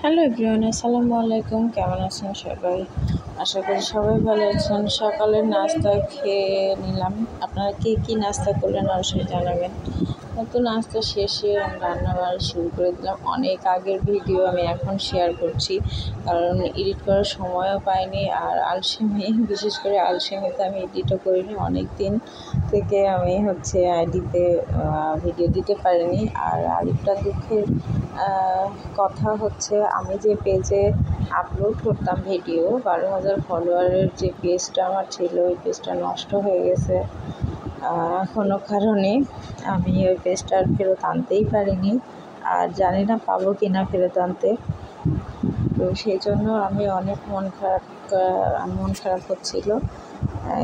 Hello everyone, আসসালামু আলাইকুম। কেমন আছেন সবাই? আশা করি সবাই ভালো আছেন। সকালের নাস্তা খেয়ে নিলাম। আপনারা কে কী নাস্তা করলেন অবশ্যই জানাবেন। তো নাস্তা শেষে রান্নাবাড়া শুরু করে দিলাম। অনেক আগের ভিডিও আমি এখন শেয়ার করছি, কারণ এডিট করার সময়ও পাইনি। আর আলসেমি, বিশেষ করে আলসেমিতে আমি এডিটও করিনি। অনেক দিন থেকে আমি আইডিতে ভিডিও দিতে পারিনি। আর আরেকটা দুঃখের কথা হচ্ছে, আমি যে পেজে আপলোড করতাম ভিডিও, 12,000 ফলোয়ারের যে পেজটা আমার ছিল, ওই পেজটা নষ্ট হয়ে গেছে কোনো কারণে। আমি ওই পেজটা আর ফেরত আনতেই পারিনি, আর জানি না পাবো কি না ফেরত আনতে। তো সেই জন্য আমি অনেক মন খারাপ হচ্ছিল।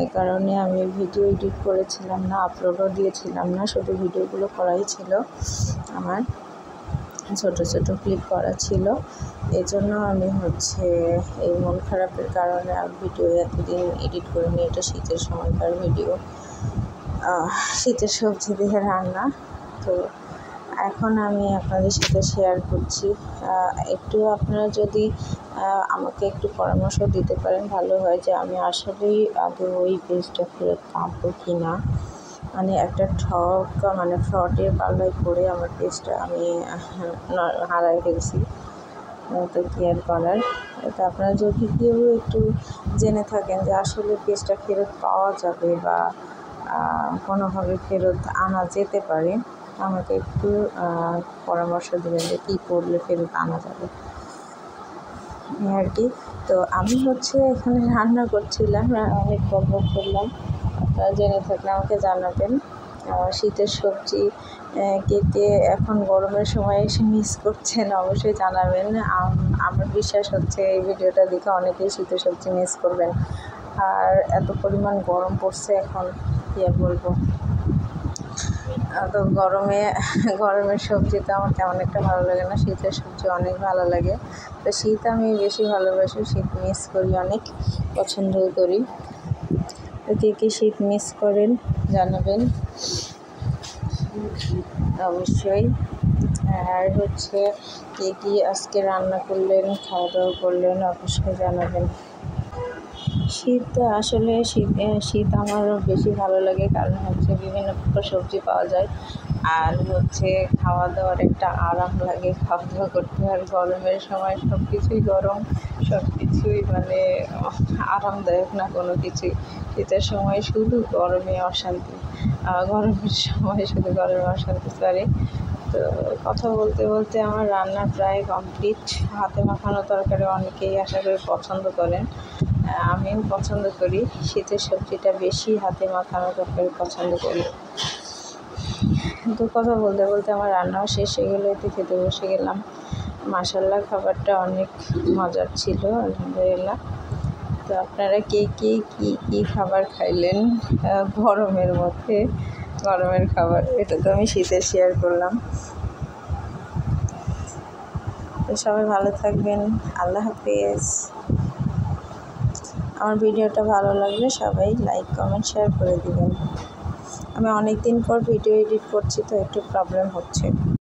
এই কারণে আমি ভিডিও এডিট করেছিলাম না, আপলোডও দিয়েছিলাম না, শুধু ভিডিওগুলো করাই ছিল আমার, ছোট ছোট ক্লিপ করা ছিল। এজন্য আমি এই মন খারাপের কারণে আর ভিডিও এতদিন এডিট করিনি। এটা শীতের সময়কার ভিডিও, শীতের সবজি দিয়ে রান্না। তো এখন আমি আপনাদের সাথে শেয়ার করছি। একটু আপনারা যদি আমাকে একটু পরামর্শ দিতে পারেন ভালো হয়, যে আমি আসলেই আদৌ ওই পেজটা ফেরত পাবো কি না। মানে একটা ফ্রডের পাল্লায় পড়ে আমার পেজটা আমি হারাই ফেলছি। তো কি আর করার। তো আপনারা যদি কেউ একটু জেনে থাকেন যে আসলে পেজটা ফেরত পাওয়া যাবে বা কোনোভাবে ফেরত আনা যেতে পারে, আমাকে একটু পরামর্শ দেবেন যে কী করলে ফেরত আনা যাবে আর কি। তো আমি এখানে রান্না করছিলাম, অনেক গল্প করলাম। আপনারা জেনে থাকলে আমাকে জানাবেন। শীতের সবজি কেটে এখন গরমের সময় এসে মিস করছেন, অবশ্যই জানাবেন। আমার বিশ্বাস এই ভিডিওটা দেখে অনেকেই শীতের সবজি মিস করবেন। আর এত পরিমাণ গরম পড়ছে এখন, কী আর বলবো। তো গরমের সবজি তো আমার তেমন একটা ভালো লাগে না, শীতের সবজি অনেক ভালো লাগে। তো শীত আমি বেশি ভালোবাসি, শীত মিস করি, অনেক পছন্দও করি। তো কে শীত মিস করেন জানাবেন অবশ্যই। আর কে আজকে রান্না করলেন, খাওয়া দাওয়া করলেন, অবশ্যই জানাবেন। শীত আমারও বেশি ভালো লাগে, কারণ বিভিন্ন প্রকার সবজি পাওয়া যায়। আর খাওয়া দাওয়ার একটা আরাম লাগে, খাওয়া দাওয়া করতে। আর গরমের সময় সব কিছুই গরম, সব কিছুই আরামদায়ক না কোনো কিছুই। শীতের সময় শুধু গরমে অশান্তি, সরি। তো কথা বলতে বলতে আমার রান্না প্রায় কমপ্লিট। হাতে মাখানো তরকারি অনেকেই আশা করি পছন্দ করেন, আমিও পছন্দ করি। শীতের সবজিটা বেশি হাতে মাখানো তরকারি পছন্দ করি। তো কথা বলতে বলতে আমার রান্নাও শেষ হয়ে গেলো, এতে খেতে বসে গেলাম। মাশাআল্লাহ, খাবারটা অনেক মজার ছিল, আলহামদুলিল্লাহ। তো আপনারা কে কী খাবার খাইলেন গরমের খাবার? এটা তো আমি শীতে শেয়ার করলাম। তো সবাই ভালো থাকবেন, আল্লাহ হাফেজ। আমার ভিডিওটা ভালো লাগলে সবাই লাইক, কমেন্ট, শেয়ার করে দিবেন। আমি অনেক দিন পর ভিডিও এডিট করছি, তো একটু প্রবলেম হচ্ছে।